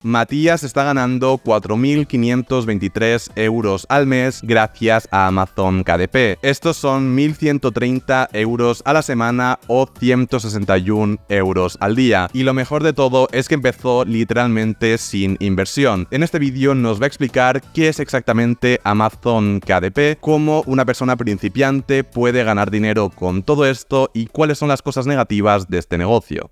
Matías está ganando 4.523 euros al mes gracias a Amazon KDP. Estos son 1.130 euros a la semana o 161 euros al día. Y lo mejor de todo es que empezó literalmente sin inversión. En este vídeo nos va a explicar qué es exactamente Amazon KDP, cómo una persona principiante puede ganar dinero con todo esto y cuáles son las cosas negativas de este negocio.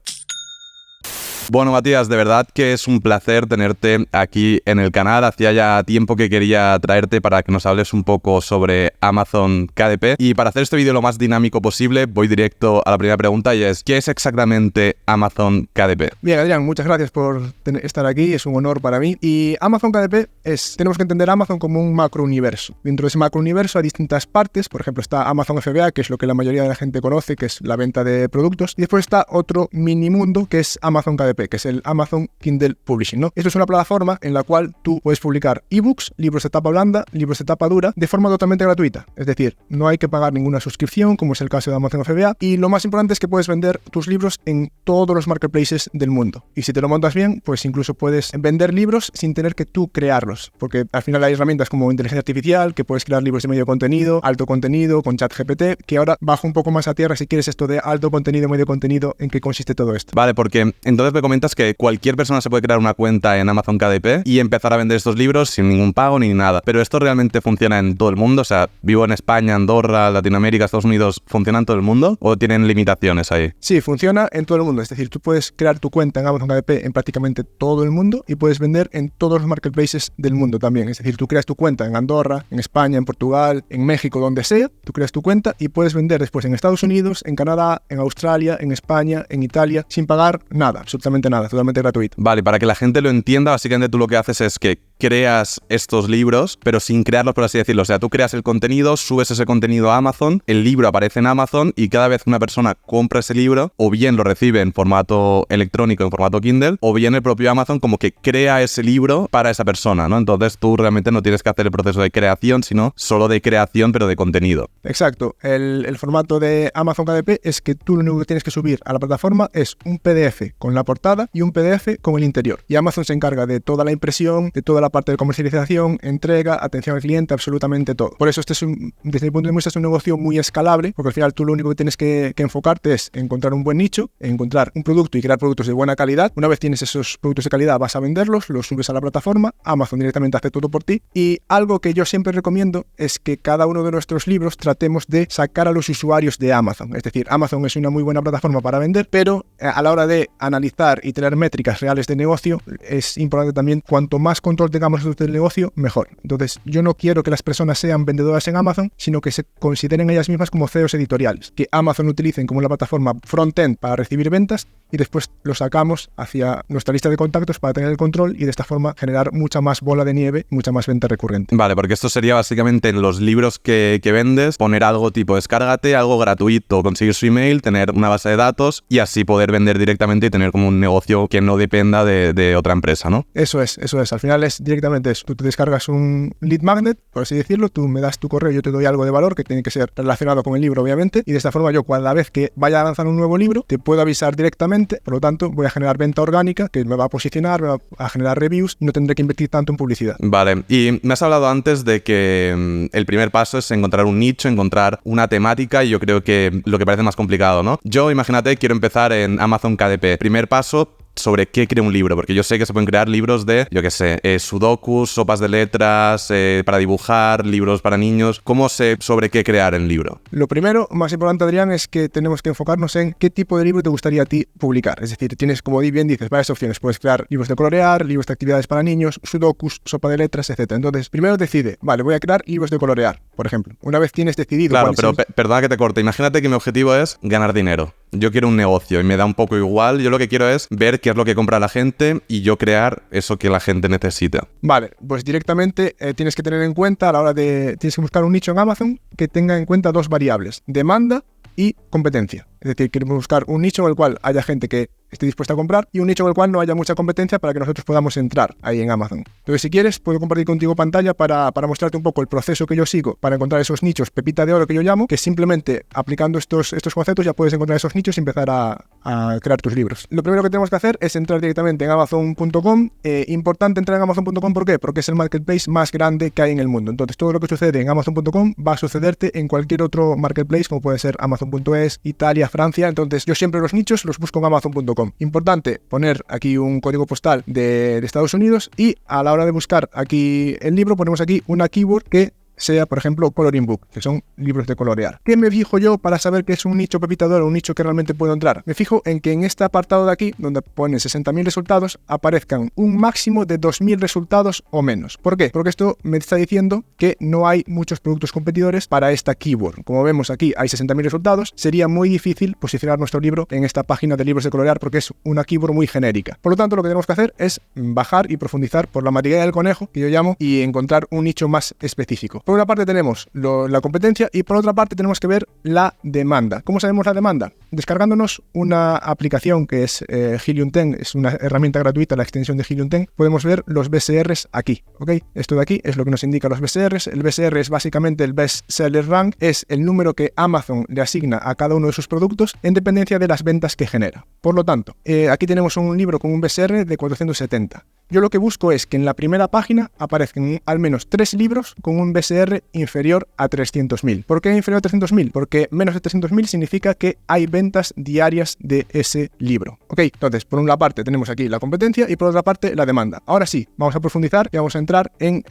Bueno, Matías, de verdad que es un placer tenerte aquí en el canal. Hacía ya tiempo que quería traerte para que nos hables un poco sobre Amazon KDP. Y para hacer este vídeo lo más dinámico posible, voy directo a la primera pregunta y es, ¿qué es exactamente Amazon KDP? Bien, Adrián, muchas gracias por estar aquí, es un honor para mí. Y Amazon KDP tenemos que entender a Amazon como un macrouniverso. Dentro de ese macrouniverso hay distintas partes, por ejemplo está Amazon FBA, que es lo que la mayoría de la gente conoce, que es la venta de productos. Y después está otro mini mundo, que es Amazon KDP, que es el Amazon Kindle Publishing, ¿no? Esto es una plataforma en la cual tú puedes publicar ebooks, libros de tapa blanda, libros de tapa dura, de forma totalmente gratuita. Es decir, no hay que pagar ninguna suscripción, como es el caso de Amazon FBA, y lo más importante es que puedes vender tus libros en todos los marketplaces del mundo. Y si te lo montas bien, pues incluso puedes vender libros sin tener que tú crearlos, porque al final hay herramientas como inteligencia artificial, que puedes crear libros de medio contenido, alto contenido, con ChatGPT, que ahora bajo un poco más a tierra si quieres esto de alto contenido, medio contenido, en qué consiste todo esto. Vale, porque entonces me comentas que cualquier persona se puede crear una cuenta en Amazon KDP y empezar a vender estos libros sin ningún pago ni nada. Pero esto realmente funciona en todo el mundo, o sea, vivo en España, Andorra, Latinoamérica, Estados Unidos, ¿funciona en todo el mundo o tienen limitaciones ahí? Sí, funciona en todo el mundo, es decir, tú puedes crear tu cuenta en Amazon KDP en prácticamente todo el mundo y puedes vender en todos los marketplaces del mundo también. Es decir, tú creas tu cuenta en Andorra, en España, en Portugal, en México, donde sea, tú creas tu cuenta y puedes vender después en Estados Unidos, en Canadá, en Australia, en España, en Italia, sin pagar nada, absolutamente nada, totalmente gratuito. Vale, para que la gente lo entienda, básicamente tú lo que haces es que creas estos libros, pero sin crearlos, por así decirlo. O sea, tú creas el contenido, subes ese contenido a Amazon, el libro aparece en Amazon y cada vez que una persona compra ese libro, o bien lo recibe en formato electrónico, en formato Kindle, o bien el propio Amazon como que crea ese libro para esa persona, ¿no? Entonces tú realmente no tienes que hacer el proceso de creación, sino solo de creación, pero de contenido. Exacto. El formato de Amazon KDP es que tú lo único que tienes que subir a la plataforma es un PDF con la portada y un PDF con el interior. Y Amazon se encarga de toda la impresión, de toda la parte de comercialización, entrega, atención al cliente, absolutamente todo. Por eso desde mi punto de vista es un negocio muy escalable, porque al final tú lo único que tienes que enfocarte es encontrar un buen nicho, encontrar un producto y crear productos de buena calidad. Una vez tienes esos productos de calidad, vas a venderlos, los subes a la plataforma, Amazon directamente hace todo por ti. Y algo que yo siempre recomiendo es que cada uno de nuestros libros tratemos de sacar a los usuarios de Amazon. Es decir, Amazon es una muy buena plataforma para vender, pero a la hora de analizar y tener métricas reales de negocio, es importante también, cuanto más control tengamos del negocio, mejor. Entonces, yo no quiero que las personas sean vendedoras en Amazon, sino que se consideren ellas mismas como CEOs editoriales, que Amazon utilicen como la plataforma front-end para recibir ventas y después lo sacamos hacia nuestra lista de contactos para tener el control y de esta forma generar mucha más bola de nieve, mucha más venta recurrente. Vale, porque esto sería básicamente en los libros que vendes, poner algo tipo descárgate, algo gratuito, conseguir su email, tener una base de datos y así poder vender directamente y tener como un negocio que no dependa de otra empresa, ¿no? Eso es. Al final es directamente eso. Tú te descargas un lead magnet, por así decirlo, tú me das tu correo, yo te doy algo de valor que tiene que ser relacionado con el libro, obviamente, y de esta forma yo cada vez que vaya a lanzar un nuevo libro, te puedo avisar directamente, por lo tanto voy a generar venta orgánica, que me va a posicionar, me va a generar reviews, y no tendré que invertir tanto en publicidad. Vale, y me has hablado antes de que el primer paso es encontrar un nicho, encontrar una temática, y yo creo que lo que parece más complicado, ¿no? Yo, imagínate, quiero empezar en Amazon KDP. Primer paso, sobre qué creo un libro, porque yo sé que se pueden crear libros de, yo qué sé, sudokus, sopas de letras, para dibujar, libros para niños. ¿Cómo sé sobre qué crear el libro? Lo primero, más importante, Adrián, es que tenemos que enfocarnos en qué tipo de libro te gustaría a ti publicar. Es decir, tienes, como bien dices, varias opciones. Puedes crear libros de colorear, libros de actividades para niños, sudokus, sopa de letras, etc. Entonces, primero decide, vale, voy a crear libros de colorear, por ejemplo. Una vez tienes decidido... Claro, pero perdona que te corte. Imagínate que mi objetivo es ganar dinero. Yo quiero un negocio y me da un poco igual. Yo lo que quiero es ver qué es lo que compra la gente y yo crear eso que la gente necesita. Vale, pues directamente tienes que tener en cuenta a la hora de... Tienes que buscar un nicho en Amazon que tenga en cuenta dos variables, demanda y competencia. Es decir, queremos buscar un nicho en el cual haya gente que esté dispuesta a comprar, y un nicho en el cual no haya mucha competencia para que nosotros podamos entrar ahí en Amazon. Entonces, si quieres, puedo compartir contigo pantalla para mostrarte un poco el proceso que yo sigo para encontrar esos nichos pepita de oro que yo llamo, que simplemente aplicando estos conceptos ya puedes encontrar esos nichos y empezar a crear tus libros. Lo primero que tenemos que hacer es entrar directamente en Amazon.com. Importante entrar en Amazon.com, ¿por qué? Porque es el marketplace más grande que hay en el mundo. Entonces, todo lo que sucede en Amazon.com va a sucederte en cualquier otro marketplace, como puede ser Amazon.es, Italia, Francia. Entonces, yo siempre los nichos los busco en Amazon.com. Importante poner aquí un código postal de Estados Unidos, y a la hora de buscar aquí el libro ponemos aquí una keyword que sea, por ejemplo, coloring book, que son libros de colorear. ¿Qué me fijo yo para saber que es un nicho pepita de oro, un nicho que realmente puedo entrar? Me fijo en que en este apartado de aquí, donde pone 60.000 resultados, aparezcan un máximo de 2.000 resultados o menos. ¿Por qué? Porque esto me está diciendo que no hay muchos productos competidores para esta keyword. Como vemos aquí hay 60.000 resultados, sería muy difícil posicionar nuestro libro en esta página de libros de colorear porque es una keyword muy genérica. Por lo tanto, lo que tenemos que hacer es bajar y profundizar por la madriguera del conejo, que yo llamo, y encontrar un nicho más específico. Por una parte tenemos la competencia y por otra parte tenemos que ver la demanda. ¿Cómo sabemos la demanda? Descargándonos una aplicación que es Helium 10, es una herramienta gratuita, la extensión de Helium 10, podemos ver los BSRs aquí, ¿ok? Esto de aquí es lo que nos indica los BSRs. El BSR es básicamente el Best Seller Rank, es el número que Amazon le asigna a cada uno de sus productos en dependencia de las ventas que genera. Por lo tanto, aquí tenemos un libro con un BSR de 470. Yo lo que busco es que en la primera página aparezcan al menos 3 libros con un BSR inferior a 300.000. ¿Por qué inferior a 300.000? Porque menos de 300.000 significa que hay ventas diarias de ese libro. ¿Ok? Entonces, por una parte tenemos aquí la competencia y por otra parte la demanda. Ahora sí, vamos a profundizar y vamos a entrar en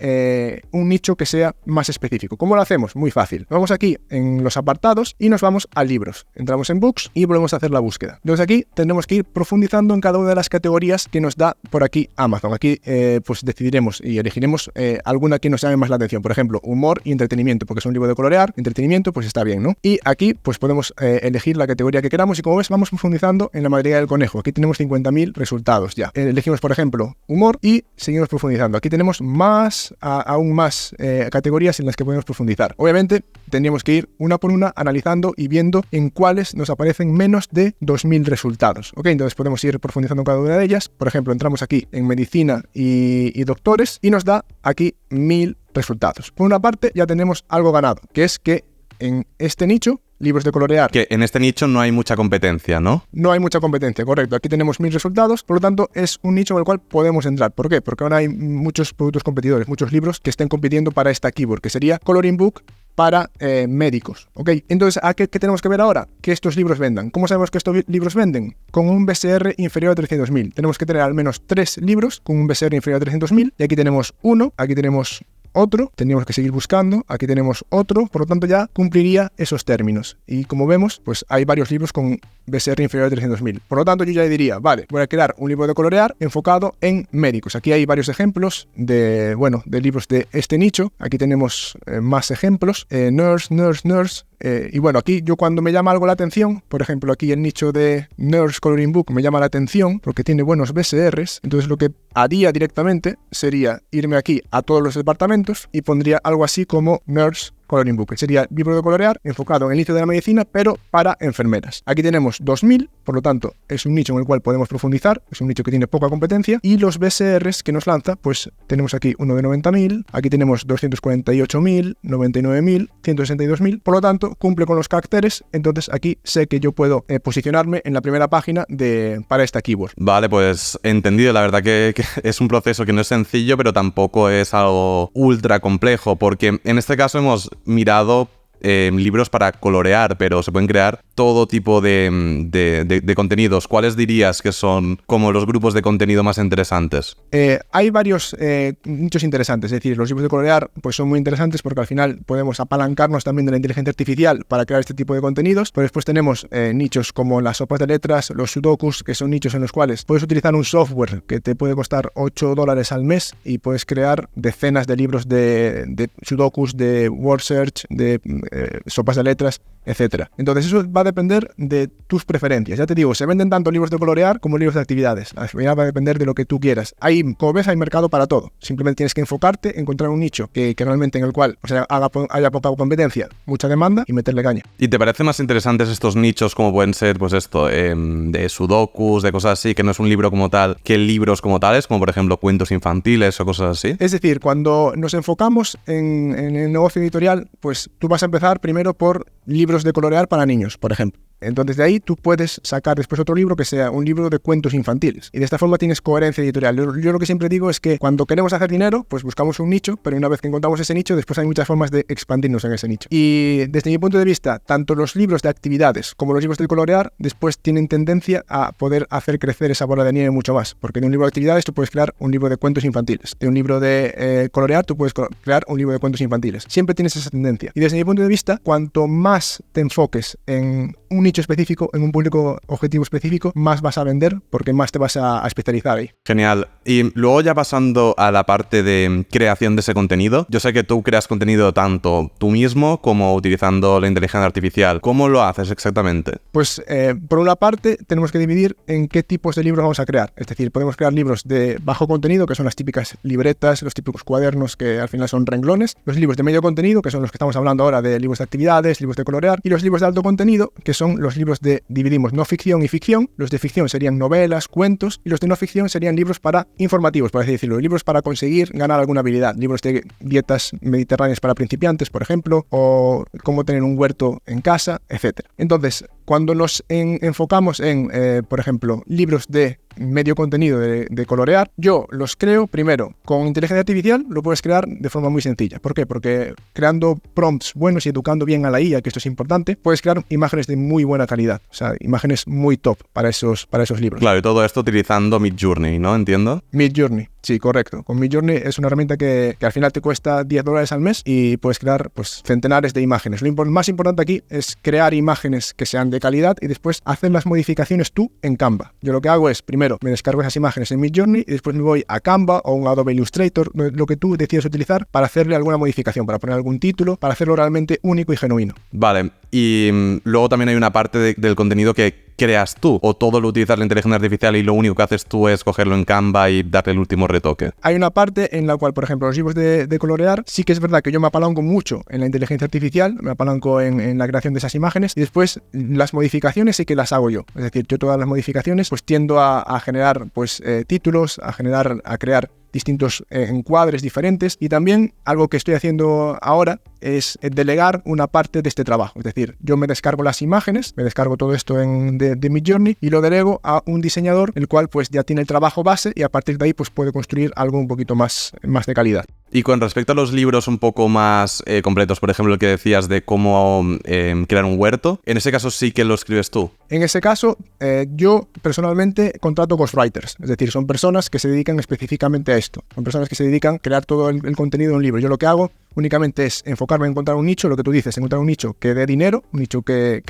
un nicho que sea más específico. ¿Cómo lo hacemos? Muy fácil. Vamos aquí en los apartados y nos vamos a libros. Entramos en Books y volvemos a hacer la búsqueda. Entonces aquí tendremos que ir profundizando en cada una de las categorías que nos da por aquí Amazon. Aquí pues decidiremos y elegiremos alguna que nos llame más la atención. Por ejemplo, humor y entretenimiento, porque es un libro de colorear. Entretenimiento, pues está bien, ¿no? Y aquí pues podemos elegir la categoría que queramos y como ves vamos profundizando en la madriguera del conejo. Aquí tenemos 50.000 resultados ya. Elegimos, por ejemplo, humor y seguimos profundizando. Aquí tenemos aún más categorías en las que podemos profundizar. Obviamente tendríamos que ir una por una analizando y viendo en cuáles nos aparecen menos de 2.000 resultados. ¿Ok? Entonces podemos ir profundizando en cada una de ellas. Por ejemplo, entramos aquí en medicina y doctores y nos da aquí 1.000 resultados. Por una parte ya tenemos algo ganado, que es que en este nicho, libros de colorear... Que en este nicho no hay mucha competencia, ¿no? No hay mucha competencia, correcto. Aquí tenemos 1.000 resultados, por lo tanto es un nicho en el cual podemos entrar. ¿Por qué? Porque ahora hay muchos productos competidores, muchos libros que estén compitiendo para esta keyword, que sería coloring book para médicos, ¿ok? Entonces, ¿qué tenemos que ver ahora? Que estos libros vendan. ¿Cómo sabemos que estos libros venden? Con un BSR inferior a 300.000. Tenemos que tener al menos 3 libros con un BSR inferior a 300.000. Y aquí tenemos uno, aquí tenemos otro, tendríamos que seguir buscando, aquí tenemos otro, por lo tanto ya cumpliría esos términos. Y como vemos, pues hay varios libros con BSR inferior a 300.000. Por lo tanto, yo ya diría, vale, voy a crear un libro de colorear enfocado en médicos. Aquí hay varios ejemplos de libros de este nicho. Aquí tenemos más ejemplos. Nurse. Y bueno, aquí yo cuando me llama algo la atención, por ejemplo, aquí el nicho de Nurse Coloring Book me llama la atención porque tiene buenos BSRs. Entonces lo que haría directamente sería irme aquí a todos los departamentos y pondría algo así como Nurse Coloring Book, que sería libro de colorear enfocado en el inicio de la medicina, pero para enfermeras. Aquí tenemos 2.000, por lo tanto es un nicho en el cual podemos profundizar, es un nicho que tiene poca competencia, y los BSRs que nos lanza, pues tenemos aquí uno de 90.000, aquí tenemos 248.000, 99.000, 162.000, por lo tanto cumple con los caracteres, entonces aquí sé que yo puedo posicionarme en la primera página para esta keyword. Vale, pues entendido, la verdad que es un proceso que no es sencillo, pero tampoco es algo ultra complejo, porque en este caso hemos mirado libros para colorear, pero se pueden crear todo tipo de contenidos. ¿Cuáles dirías que son como los grupos de contenido más interesantes? Hay varios nichos interesantes, es decir, los libros de colorear pues son muy interesantes porque al final podemos apalancarnos también de la inteligencia artificial para crear este tipo de contenidos, pero después tenemos nichos como las sopas de letras, los sudokus, que son nichos en los cuales puedes utilizar un software que te puede costar $8 al mes y puedes crear decenas de libros de sudokus, de word search, de sopas de letras, etcétera. Entonces eso va depender de tus preferencias. Ya te digo, se venden tanto libros de colorear como libros de actividades. Al final va a depender de lo que tú quieras. Ahí, como ves, hay mercado para todo. Simplemente tienes que enfocarte, encontrar un nicho que realmente en el cual haya poca competencia, mucha demanda y meterle caña. ¿Y te parecen más interesantes estos nichos como pueden ser, pues esto, de sudokus, de cosas así, que no es un libro como tal, que libros como tales, como por ejemplo cuentos infantiles o cosas así? Es decir, cuando nos enfocamos en el negocio editorial, pues tú vas a empezar primero por libros de colorear para niños, por ejemplo. Entonces de ahí tú puedes sacar después otro libro que sea un libro de cuentos infantiles. Y de esta forma tienes coherencia editorial. Yo lo que siempre digo es que cuando queremos hacer dinero, pues buscamos un nicho, pero una vez que encontramos ese nicho, después hay muchas formas de expandirnos en ese nicho. Y desde mi punto de vista, tanto los libros de actividades como los libros de colorear, después tienen tendencia a poder hacer crecer esa bola de nieve mucho más. Porque de un libro de actividades tú puedes crear un libro de cuentos infantiles. De un libro de colorear tú puedes crear un libro de cuentos infantiles. Siempre tienes esa tendencia. Y desde mi punto de vista, cuanto más te enfoques en un nicho específico, en un público objetivo específico, más vas a vender porque más te vas a especializar ahí. Genial. Y luego ya pasando a la parte de creación de ese contenido, yo sé que tú creas contenido tanto tú mismo como utilizando la inteligencia artificial. ¿Cómo lo haces exactamente? Pues por una parte tenemos que dividir en qué tipos de libros vamos a crear. Es decir, podemos crear libros de bajo contenido, que son las típicas libretas, los típicos cuadernos que al final son renglones, los libros de medio contenido, que son los que estamos hablando ahora de libros de actividades, libros de colorear, y los libros de alto contenido, que son los libros dividimos no ficción y ficción. Los de ficción serían novelas, cuentos, y los de no ficción serían libros para informativos, por así decirlo, libros para conseguir ganar alguna habilidad, libros de dietas mediterráneas para principiantes, por ejemplo, o cómo tener un huerto en casa, etc. Entonces, cuando nos enfocamos en, por ejemplo, libros de medio contenido de colorear, yo los creo primero con inteligencia artificial. Lo puedes crear de forma muy sencilla. ¿Por qué? Porque creando prompts buenos y educando bien a la IA, que esto es importante, puedes crear imágenes de muy buena calidad, o sea, imágenes muy top para esos libros. Claro, y todo esto utilizando Midjourney, ¿no? ¿Entiendo? Midjourney, sí, correcto. Con Midjourney es una herramienta que al final te cuesta $10 al mes y puedes crear pues centenares de imágenes. Lo más importante aquí es crear imágenes que sean de calidad y después hacer las modificaciones tú en Canva. Yo lo que hago es, primero, me descargo esas imágenes en Midjourney y después me voy a Canva o un Adobe Illustrator, lo que tú decidas utilizar para hacerle alguna modificación, para poner algún título, para hacerlo realmente único y genuino. Vale, y luego también hay una parte del contenido que creas tú, o todo lo utilizas la inteligencia artificial y lo único que haces tú es cogerlo en Canva y darle el último retoque. Hay una parte en la cual, por ejemplo, los libros de colorear, sí que es verdad que yo me apalanco mucho en la inteligencia artificial, me apalanco en la creación de esas imágenes y después las modificaciones sí que las hago yo. Es decir, yo todas las modificaciones pues tiendo a generar pues títulos, a crear distintos encuadres diferentes, y también algo que estoy haciendo ahora es delegar una parte de este trabajo. Es decir, yo me descargo las imágenes, me descargo todo esto de Midjourney y lo delego a un diseñador, el cual pues ya tiene el trabajo base y a partir de ahí pues puede construir algo un poquito más de calidad. Y con respecto a los libros un poco más completos, por ejemplo, el que decías de cómo crear un huerto, en ese caso sí que lo escribes tú. En ese caso, yo personalmente contrato ghostwriters, es decir, son personas que se dedican específicamente a esto, son personas que se dedican a crear todo el contenido de un libro. Yo lo que hago únicamente es enfocarme en encontrar un nicho, lo que tú dices, encontrar un nicho que dé dinero, un nicho que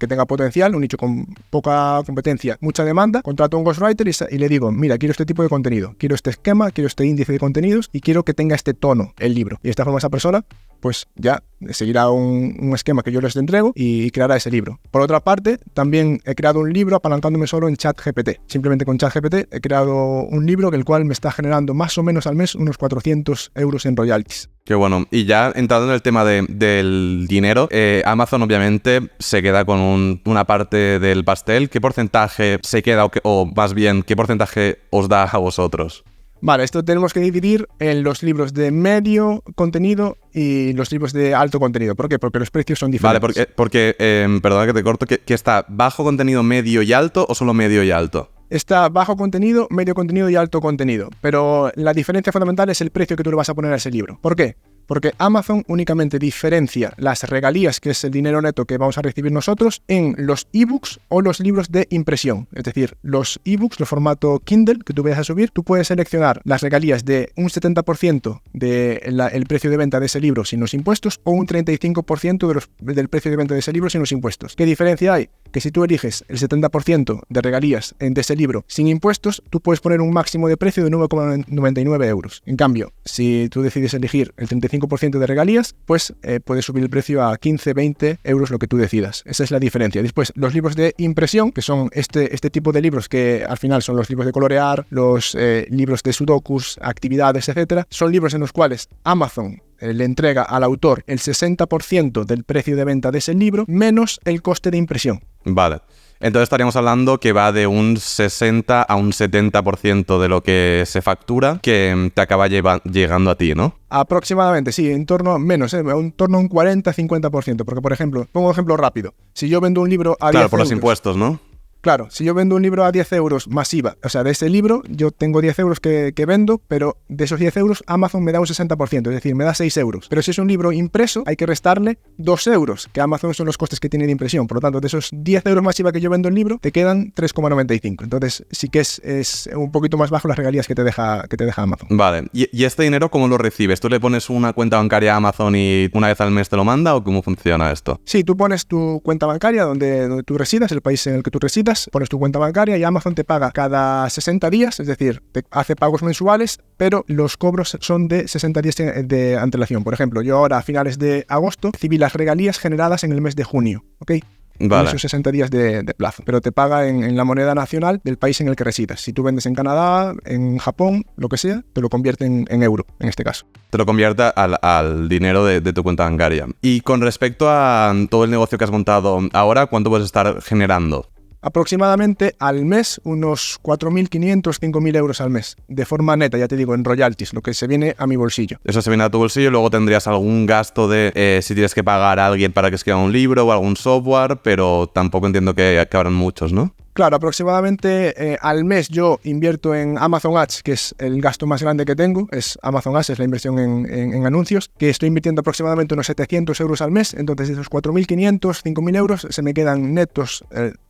tenga potencial, un nicho con poca competencia, mucha demanda. Contrato a un ghostwriter y le digo, mira, quiero este tipo de contenido, quiero este esquema, quiero este índice de contenidos y quiero que tenga este tono el libro. Y de esta forma esa persona pues ya seguirá un esquema que yo les entrego y creará ese libro. Por otra parte, también he creado un libro apalancándome solo en ChatGPT. Simplemente con ChatGPT he creado un libro el cual me está generando más o menos al mes unos 400 euros en royalties. Qué bueno. Y ya entrando en el tema del dinero, Amazon obviamente se queda con una parte del pastel. ¿Qué porcentaje se queda o más bien, qué porcentaje os da a vosotros? Vale, esto tenemos que dividir en los libros de medio contenido y los libros de alto contenido. ¿Por qué? Porque los precios son diferentes. Vale, porque perdona que te corto, ¿que está bajo contenido, medio y alto o solo medio y alto? Está bajo contenido, medio contenido y alto contenido. Pero la diferencia fundamental es el precio que tú le vas a poner a ese libro. ¿Por qué? Porque Amazon únicamente diferencia las regalías, que es el dinero neto que vamos a recibir nosotros, en los ebooks o los libros de impresión. Es decir, los ebooks, los formato Kindle que tú vayas a subir, tú puedes seleccionar las regalías de un 70% del precio de venta de ese libro sin los impuestos o un 35% del precio de venta de ese libro sin los impuestos. ¿Qué diferencia hay? Que si tú eliges el 70% de regalías de ese libro sin impuestos, tú puedes poner un máximo de precio de 9,99 euros. En cambio, si tú decides elegir el 35% 5% de regalías, pues puedes subir el precio a 15, 20 euros, lo que tú decidas. Esa es la diferencia. Después, los libros de impresión, que son este tipo de libros que al final son los libros de colorear, los libros de sudokus, actividades, etcétera, son libros en los cuales Amazon le entrega al autor el 60% del precio de venta de ese libro menos el coste de impresión. Vale. Entonces estaríamos hablando que va de un 60 a un 70% de lo que se factura que te acaba llegando a ti, ¿no? Aproximadamente, sí, en torno a un 40-50%. Porque, por ejemplo, pongo un ejemplo rápido. Si yo vendo un libro a 10 euros... Claro, por los impuestos, ¿no? Claro, si yo vendo un libro a 10 euros masiva, o sea, de ese libro yo tengo 10 euros que vendo, pero de esos 10 euros Amazon me da un 60%, es decir, me da 6 euros. Pero si es un libro impreso, hay que restarle 2 euros, que Amazon son los costes que tiene de impresión. Por lo tanto, de esos 10 euros masiva que yo vendo el libro, te quedan 3,95. Entonces, sí que es un poquito más bajo las regalías que te deja Amazon. Vale, ¿y este dinero cómo lo recibes? ¿Tú le pones una cuenta bancaria a Amazon y una vez al mes te lo manda o cómo funciona esto? Sí, tú pones tu cuenta bancaria donde tú residas, el país en el que tú residas, pones tu cuenta bancaria y Amazon te paga cada 60 días, es decir, te hace pagos mensuales, pero los cobros son de 60 días de antelación. Por ejemplo, yo ahora a finales de agosto recibí las regalías generadas en el mes de junio, ¿ok? Vale. Esos 60 días de plazo, pero te paga en la moneda nacional del país en el que residas. Si tú vendes en Canadá, en Japón, lo que sea, te lo convierten en euro, en este caso. Te lo convierte al dinero de tu cuenta bancaria. Y con respecto a todo el negocio que has montado ahora, ¿cuánto puedes estar generando? Aproximadamente al mes unos 4.500, 5.000 euros al mes, de forma neta, ya te digo, en royalties, lo que se viene a mi bolsillo. Eso se viene a tu bolsillo y luego tendrías algún gasto de si tienes que pagar a alguien para que escriba un libro o algún software, pero tampoco entiendo que habrán muchos, ¿no? Claro, aproximadamente al mes yo invierto en Amazon Ads, que es el gasto más grande que tengo. Amazon Ads es la inversión en anuncios, que estoy invirtiendo aproximadamente unos 700 euros al mes. Entonces, de esos 4.500, 5.000 euros se me quedan netos,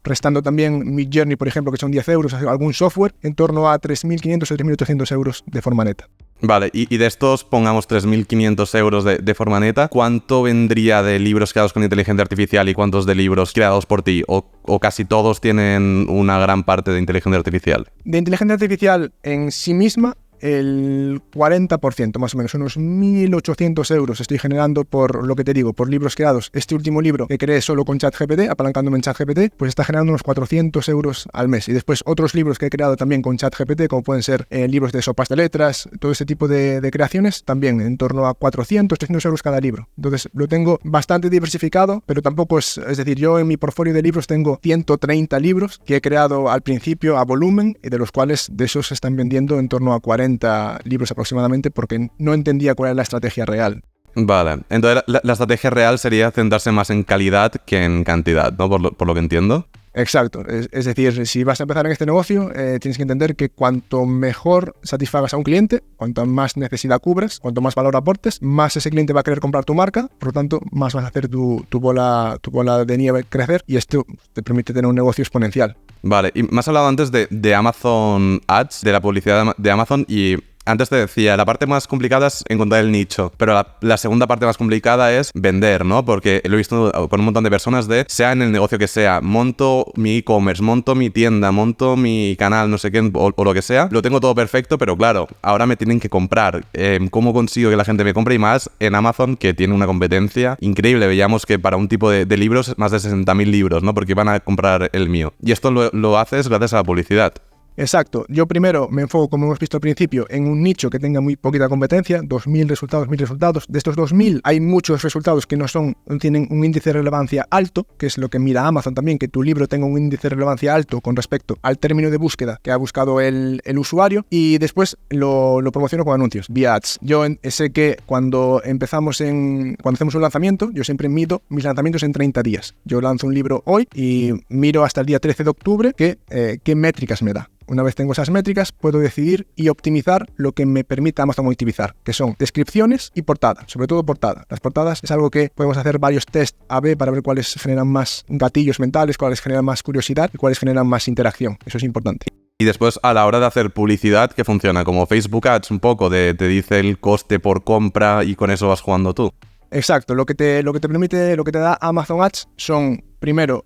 restando también Midjourney, por ejemplo, que son 10 euros, algún software, en torno a 3.500 o 3.800 euros de forma neta. Vale, y de estos, pongamos 3.500 euros de forma neta, ¿cuánto vendría de libros creados con inteligencia artificial y cuántos de libros creados por ti? ¿O casi todos tienen una gran parte de inteligencia artificial? De inteligencia artificial en sí misma, el 40% más o menos, unos 1.800 euros estoy generando por lo que te digo, por libros creados. Este último libro que creé solo con ChatGPT, apalancándome en ChatGPT, pues está generando unos 400 euros al mes. Y después otros libros que he creado también con ChatGPT, como pueden ser libros de sopas de letras, todo ese tipo de creaciones, también en torno a 400, 300 euros cada libro. Entonces lo tengo bastante diversificado, pero tampoco es decir, yo en mi portfolio de libros tengo 130 libros que he creado al principio a volumen, y de los cuales de esos se están vendiendo en torno a 40 libros aproximadamente, porque no entendía cuál era la estrategia real. Vale, entonces la estrategia real sería centrarse más en calidad que en cantidad, ¿no? Por lo que entiendo. Exacto, es decir, si vas a empezar en este negocio, tienes que entender que cuanto mejor satisfagas a un cliente, cuanto más necesidad cubras, cuanto más valor aportes, más ese cliente va a querer comprar tu marca, por lo tanto, más vas a hacer tu bola de nieve crecer, y esto te permite tener un negocio exponencial. Vale, y me has hablado antes de Amazon Ads, de la publicidad de Amazon, y antes te decía, la parte más complicada es encontrar el nicho, pero la segunda parte más complicada es vender, ¿no? Porque lo he visto con un montón de personas sea en el negocio que sea, monto mi e-commerce, monto mi tienda, monto mi canal, no sé qué, o lo que sea, lo tengo todo perfecto, pero claro, ahora me tienen que comprar. ¿Cómo consigo que la gente me compre? Y más en Amazon, que tiene una competencia increíble. Veíamos que para un tipo de libros, más de 60.000 libros, ¿no? Porque van a comprar el mío. Y esto lo haces gracias a la publicidad. Exacto. Yo primero me enfoco, como hemos visto al principio, en un nicho que tenga muy poquita competencia, 2.000 resultados, 1.000 resultados. De estos 2.000 hay muchos resultados que no tienen un índice de relevancia alto, que es lo que mira Amazon también, que tu libro tenga un índice de relevancia alto con respecto al término de búsqueda que ha buscado el usuario, y después lo promociono con anuncios, vía ads. Yo sé que cuando hacemos un lanzamiento, yo siempre mido mis lanzamientos en 30 días. Yo lanzo un libro hoy y miro hasta el día 13 de octubre qué métricas me da. Una vez tengo esas métricas, puedo decidir y optimizar lo que me permita Amazon optimizar, que son descripciones y portada, sobre todo portada. Las portadas es algo que podemos hacer varios test A/B para ver cuáles generan más gatillos mentales, cuáles generan más curiosidad y cuáles generan más interacción. Eso es importante. Y después, a la hora de hacer publicidad, ¿qué funciona? Como Facebook Ads, un poco, te dice el coste por compra y con eso vas jugando tú. Exacto, lo que te da Amazon Ads son primero,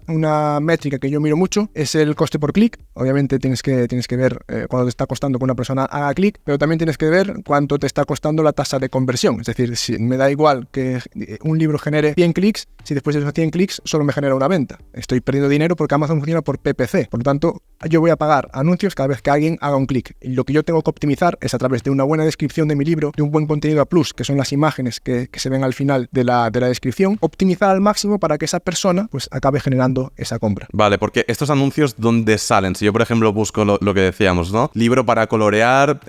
una métrica que yo miro mucho es el coste por clic. Obviamente tienes que ver cuánto te está costando que una persona haga clic, pero también tienes que ver cuánto te está costando la tasa de conversión. Es decir, si me da igual que un libro genere 100 clics, si después de esos 100 clics solo me genera una venta. Estoy perdiendo dinero porque Amazon funciona por PPC. Por lo tanto, yo voy a pagar anuncios cada vez que alguien haga un clic. Y lo que yo tengo que optimizar es a través de una buena descripción de mi libro, de un buen contenido a plus, que son las imágenes que se ven al final de la descripción, optimizar al máximo para que esa persona pues acabe generando esa compra. Vale, porque estos anuncios, ¿dónde salen? Si yo, por ejemplo, busco lo que decíamos, ¿no? Libro para colorear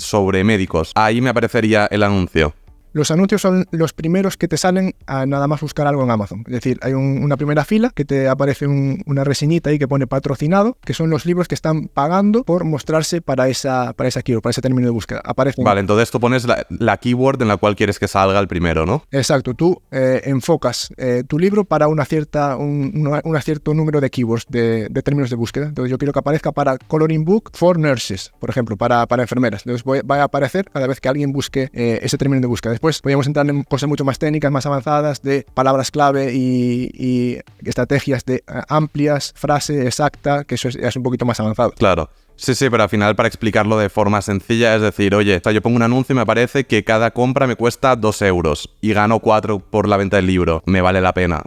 sobre médicos. Ahí me aparecería el anuncio. Los anuncios son los primeros que te salen a nada más buscar algo en Amazon. Es decir, hay una primera fila que te aparece una reseñita ahí que pone patrocinado, que son los libros que están pagando por mostrarse para esa keyword, para ese término de búsqueda. Vale, entonces tú pones la keyword en la cual quieres que salga el primero, ¿no? Exacto, tú enfocas tu libro para un cierto número de keywords, de términos de búsqueda. Entonces yo quiero que aparezca para Coloring Book for Nurses, por ejemplo, para enfermeras. Entonces va a aparecer cada vez que alguien busque ese término de búsqueda. Después podríamos entrar en cosas mucho más técnicas, más avanzadas, de palabras clave y estrategias de amplias, frase exacta, que eso es un poquito más avanzado. Claro. Sí, pero al final para explicarlo de forma sencilla, es decir, oye, o sea, yo pongo un anuncio y me aparece que cada compra me cuesta 2 euros y gano 4 por la venta del libro. Me vale la pena.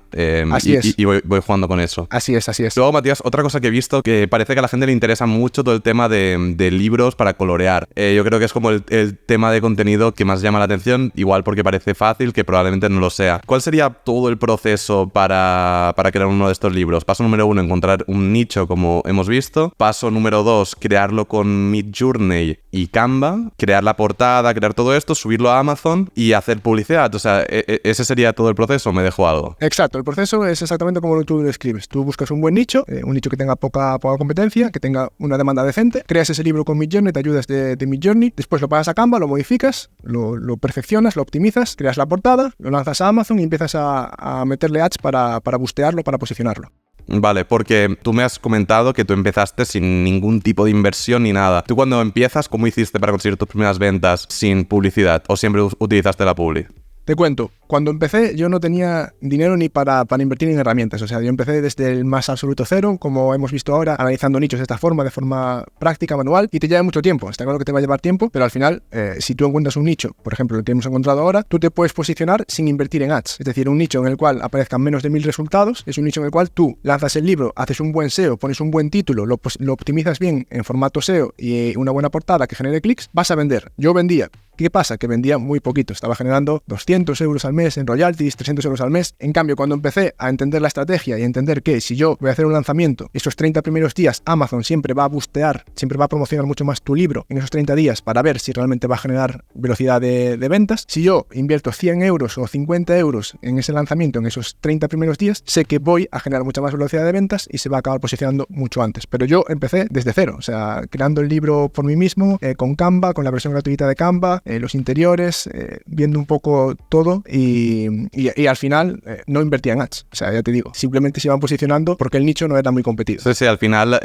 Así es. Y voy jugando con eso. Así es. Luego, Matías, otra cosa que he visto que parece que a la gente le interesa mucho todo el tema de libros para colorear. Yo creo que es como el tema de contenido que más llama la atención, igual porque parece fácil, que probablemente no lo sea. ¿Cuál sería todo el proceso para crear uno de estos libros? Paso número 1, encontrar un nicho, como hemos visto. Paso número 2, crearlo con Midjourney y Canva, crear la portada, crear todo esto, subirlo a Amazon y hacer publicidad. O sea, ese sería todo el proceso, ¿me dejo algo? Exacto, el proceso es exactamente como tú lo describes. Tú buscas un buen nicho, un nicho que tenga poca competencia, que tenga una demanda decente, creas ese libro con Midjourney, te ayudas de Midjourney, después lo pasas a Canva, lo modificas, lo perfeccionas, lo optimizas, creas la portada, lo lanzas a Amazon y empiezas a meterle ads para bustearlo, para posicionarlo. Vale, porque tú me has comentado que tú empezaste sin ningún tipo de inversión ni nada. ¿Tú cuando empiezas, cómo hiciste para conseguir tus primeras ventas sin publicidad? ¿O siempre utilizaste la publi? Te cuento, cuando empecé yo no tenía dinero ni para invertir en herramientas. O sea, yo empecé desde el más absoluto cero, como hemos visto ahora, analizando nichos de forma práctica, manual, y te lleva mucho tiempo. Está claro que te va a llevar tiempo, pero al final, si tú encuentras un nicho, por ejemplo, el que hemos encontrado ahora, tú te puedes posicionar sin invertir en ads. Es decir, un nicho en el cual aparezcan menos de 1000 resultados, es un nicho en el cual tú lanzas el libro, haces un buen SEO, pones un buen título, lo optimizas bien en formato SEO y una buena portada que genere clics, vas a vender. Yo vendía. ¿Qué pasa? Que vendía muy poquito. Estaba generando 200 euros al mes en royalties, 300 euros al mes. En cambio, cuando empecé a entender la estrategia y a entender que si yo voy a hacer un lanzamiento, esos 30 primeros días, Amazon siempre va a bustear, siempre va a promocionar mucho más tu libro en esos 30 días para ver si realmente va a generar velocidad de ventas. Si yo invierto 100 euros o 50 euros en ese lanzamiento en esos 30 primeros días, sé que voy a generar mucha más velocidad de ventas y se va a acabar posicionando mucho antes. Pero yo empecé desde cero, o sea, creando el libro por mí mismo, con Canva, con la versión gratuita de Canva, los interiores, viendo un poco todo y al final no invertía en ads. O sea, ya te digo, simplemente se iban posicionando porque el nicho no era muy competido. Sí, al final,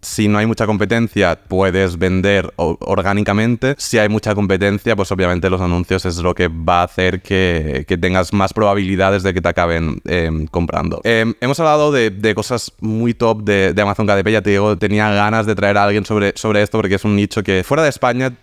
si no hay mucha competencia, puedes vender orgánicamente. Si hay mucha competencia, pues obviamente los anuncios es lo que va a hacer que tengas más probabilidades de que te acaben comprando. Hemos hablado de cosas muy top de Amazon KDP. Ya te digo, tenía ganas de traer a alguien sobre esto porque es un nicho que fuera de España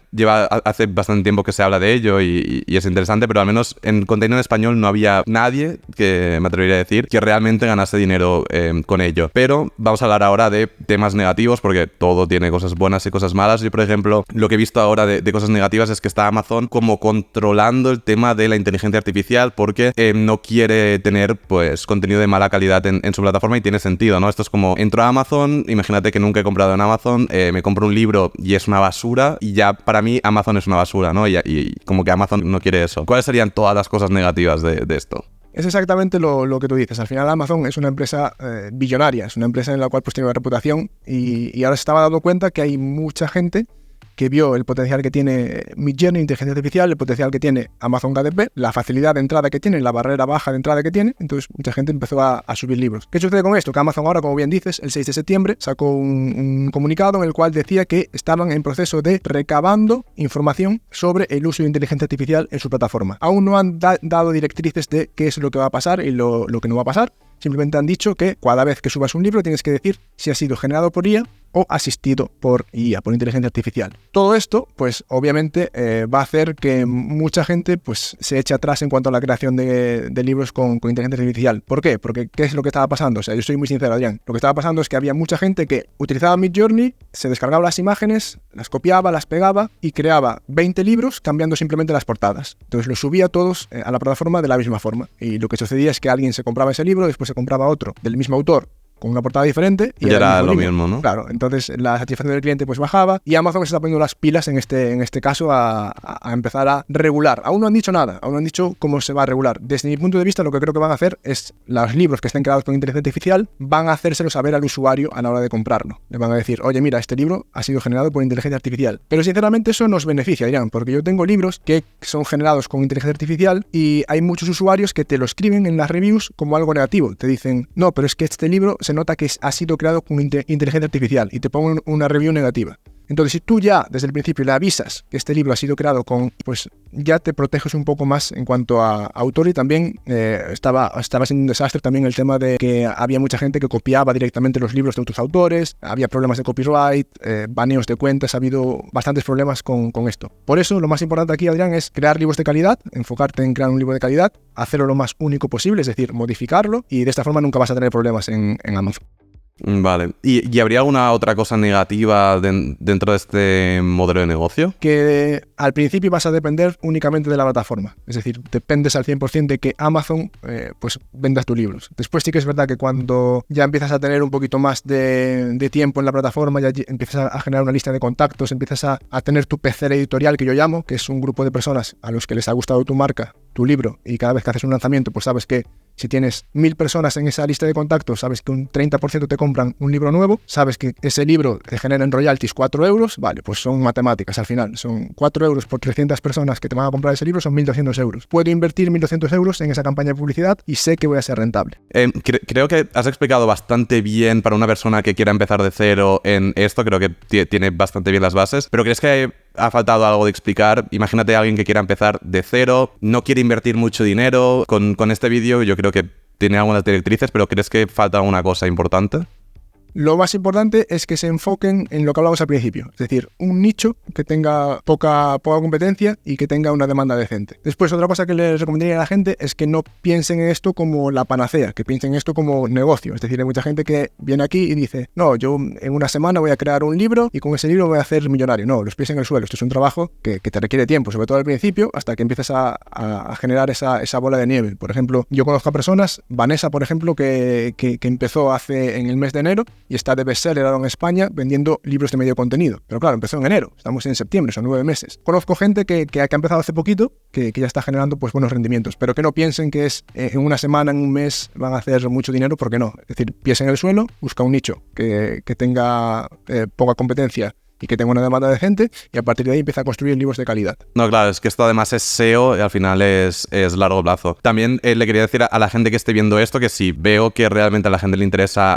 hace bastante tiempo que se habla de ello y es interesante, pero al menos en contenido en español no había nadie, que me atrevería a decir, que realmente ganase dinero con ello. Pero vamos a hablar ahora de temas negativos, porque todo tiene cosas buenas y cosas malas. Yo, por ejemplo, lo que he visto ahora de cosas negativas es que está Amazon como controlando el tema de la inteligencia artificial porque no quiere tener pues contenido de mala calidad en su plataforma, y tiene sentido, ¿no? Esto es como, entro a Amazon, imagínate que nunca he comprado en Amazon, me compro un libro y es una basura, y ya para mí Amazon es una basura, ¿no? Y como que Amazon no quiere eso. ¿Cuáles serían todas las cosas negativas de esto? Es exactamente lo que tú dices. Al final Amazon es una empresa billonaria, es una empresa en la cual pues tiene una reputación y ahora se estaba dando cuenta que hay mucha gente que vio el potencial que tiene Midjourney, inteligencia artificial, el potencial que tiene Amazon KDP, la facilidad de entrada que tiene, la barrera baja de entrada que tiene. Entonces mucha gente empezó a subir libros. ¿Qué sucede con esto? Que Amazon ahora, como bien dices, el 6 de septiembre sacó un comunicado en el cual decía que estaban en proceso de recabando información sobre el uso de inteligencia artificial en su plataforma. Aún no han dado directrices de qué es lo que va a pasar y lo que no va a pasar, Simplemente han dicho que cada vez que subas un libro tienes que decir si ha sido generado por IA o asistido por IA, por inteligencia artificial. Todo esto, pues obviamente va a hacer que mucha gente pues se eche atrás en cuanto a la creación de libros con inteligencia artificial. ¿Por qué? Porque ¿qué es lo que estaba pasando? O sea, yo soy muy sincero, Adrián. Lo que estaba pasando es que había mucha gente que utilizaba Midjourney, se descargaba las imágenes, las copiaba, las pegaba y creaba 20 libros cambiando simplemente las portadas. Entonces los subía todos a la plataforma de la misma forma. Y lo que sucedía es que alguien se compraba ese libro, después se compraba otro del mismo autor, con una portada diferente. Y era lo mismo, ¿no? Claro, entonces la satisfacción del cliente pues bajaba y Amazon se está poniendo las pilas en este caso a empezar a regular. Aún no han dicho nada, aún no han dicho cómo se va a regular. Desde mi punto de vista, lo que creo que van a hacer es, los libros que estén creados con inteligencia artificial, van a hacérselo saber al usuario a la hora de comprarlo. Le van a decir, oye, mira, este libro ha sido generado por inteligencia artificial. Pero sinceramente eso nos beneficia, dirán, porque yo tengo libros que son generados con inteligencia artificial y hay muchos usuarios que te lo escriben en las reviews como algo negativo. Te dicen, no, pero es que este libro se nota que ha sido creado con inteligencia artificial y te pongo una review negativa. Entonces, si tú ya desde el principio le avisas que este libro ha sido creado con, pues ya te proteges un poco más en cuanto a autor. Y también estaba siendo un desastre también el tema de que había mucha gente que copiaba directamente los libros de otros autores, había problemas de copyright, baneos de cuentas, ha habido bastantes problemas con esto. Por eso, lo más importante aquí, Adrián, es crear libros de calidad, enfocarte en crear un libro de calidad, hacerlo lo más único posible, es decir, modificarlo, y de esta forma nunca vas a tener problemas en Amazon. Vale. ¿Y habría alguna otra cosa negativa dentro de este modelo de negocio? Que al principio vas a depender únicamente de la plataforma. Es decir, dependes al 100% de que Amazon pues venda tus libros. Después sí que es verdad que cuando ya empiezas a tener un poquito más de tiempo en la plataforma, ya empiezas a generar una lista de contactos, empiezas a tener tu pecera editorial, que yo llamo, que es un grupo de personas a los que les ha gustado tu marca, tu libro, y cada vez que haces un lanzamiento, pues sabes que si tienes 1000 personas en esa lista de contactos, sabes que un 30% te compran un libro nuevo, sabes que ese libro te genera en royalties 4 euros, vale, pues son matemáticas al final. Son 4 euros por 300 personas que te van a comprar ese libro, son 1.200 euros. Puedo invertir 1.200 euros en esa campaña de publicidad y sé que voy a ser rentable. Creo que has explicado bastante bien para una persona que quiera empezar de cero en esto. Creo que tiene bastante bien las bases. Pero ¿crees que ha faltado algo de explicar? Imagínate a alguien que quiera empezar de cero, no quiere invertir mucho dinero. Con este vídeo yo creo que tiene algunas directrices, pero ¿crees que falta alguna cosa importante? Lo más importante es que se enfoquen en lo que hablamos al principio, es decir, un nicho que tenga poca competencia y que tenga una demanda decente. Después, otra cosa que les recomendaría a la gente es que no piensen en esto como la panacea, que piensen en esto como negocio. Es decir, hay mucha gente que viene aquí y dice, no, yo en una semana voy a crear un libro y con ese libro voy a hacer millonario. No, los pies en el suelo. Esto es un trabajo que te requiere tiempo, sobre todo al principio, hasta que empiezas a generar esa bola de nieve. Por ejemplo, yo conozco a personas, Vanessa, por ejemplo, que empezó en el mes de enero y está de bestseller ahora en España vendiendo libros de medio contenido. Pero claro, empezó en enero, estamos en septiembre, son 9 meses. Conozco gente que ha empezado hace poquito, que ya está generando pues buenos rendimientos, pero que no piensen que es en una semana, en un mes van a hacer mucho dinero, porque no. Es decir, pies en el suelo, busca un nicho que tenga poca competencia y que tenga una demanda de gente, y a partir de ahí empieza a construir libros de calidad. No, claro, es que esto además es SEO y al final es largo plazo. También le quería decir a la gente que esté viendo esto que si veo que realmente a la gente le interesa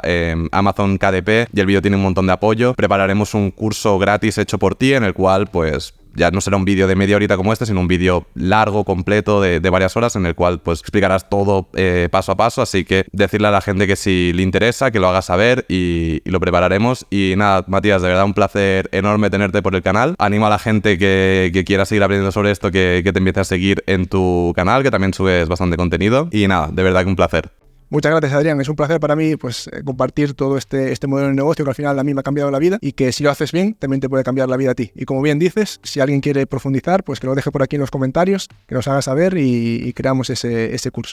Amazon KDP y el vídeo tiene un montón de apoyo, prepararemos un curso gratis hecho por ti en el cual pues ya no será un vídeo de media horita como este, sino un vídeo largo, completo, de varias horas, en el cual pues explicarás todo paso a paso. Así que decirle a la gente que si le interesa, que lo haga saber y lo prepararemos. Y nada, Matías, de verdad un placer enorme tenerte por el canal. Animo a la gente que quiera seguir aprendiendo sobre esto, que te empiece a seguir en tu canal, que también subes bastante contenido. Y nada, de verdad que un placer. Muchas gracias, Adrián. Es un placer para mí pues compartir todo este modelo de negocio que al final a mí me ha cambiado la vida, y que si lo haces bien también te puede cambiar la vida a ti. Y como bien dices, si alguien quiere profundizar, pues que lo deje por aquí en los comentarios, que nos haga saber y creamos ese curso.